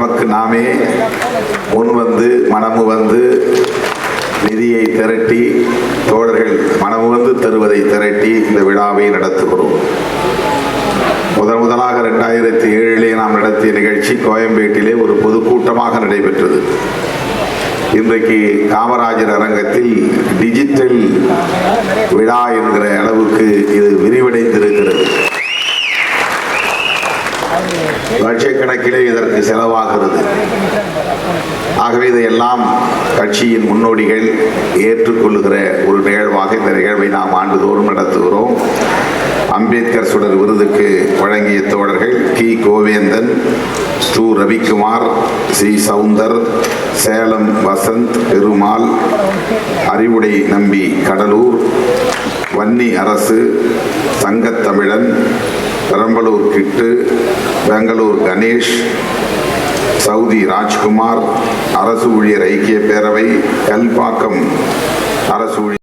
நமக்கு நாமே முன்வந்து மனமு வந்து நிதியை திரட்டி தோழர்கள் மனமு வந்து தருவதை திரட்டி இந்த விழாவை நடத்துகிறோம். முதலாக 2007 நாம் நடத்திய நிகழ்ச்சி கோயம்பேட்டிலே ஒரு பொதுக்கூட்டமாக நடைபெற்றது. இன்றைக்கு காமராஜர் அரங்கத்தில் டிஜிட்டல் விழா என்கிற அளவுக்கு இது விரிவடைந்திருக்கிறது. லட்சக்கணக்கிலே இதற்கு செலவாகிறது. ஆகவே இதையெல்லாம் கட்சியின் முன்னோடிகள் ஏற்றுக்கொள்ளுகிற ஒரு நிகழ்வாக இந்த நிகழ்வை நாம் ஆண்டுதோறும் நடத்துகிறோம். அம்பேத்கர் சுடர் விருதுக்கு வழங்கிய தோழர்கள் கி கோவேந்தன், ஸ்ரூ ரவிக்குமார், சி சவுந்தர், சேலம் வசந்த் பெருமாள், அறிவுடை நம்பி கடலூர், வன்னி அரசு, சங்கத்தமிழன், பெரம்பலூர் கிட்டு, பெங்களூர் கணேஷ், சவுதி ராஜ்குமார், அரசு ஊழியர் ஐக்கிய பேரவை, கல்பாக்கம் அரசு ஊழியர்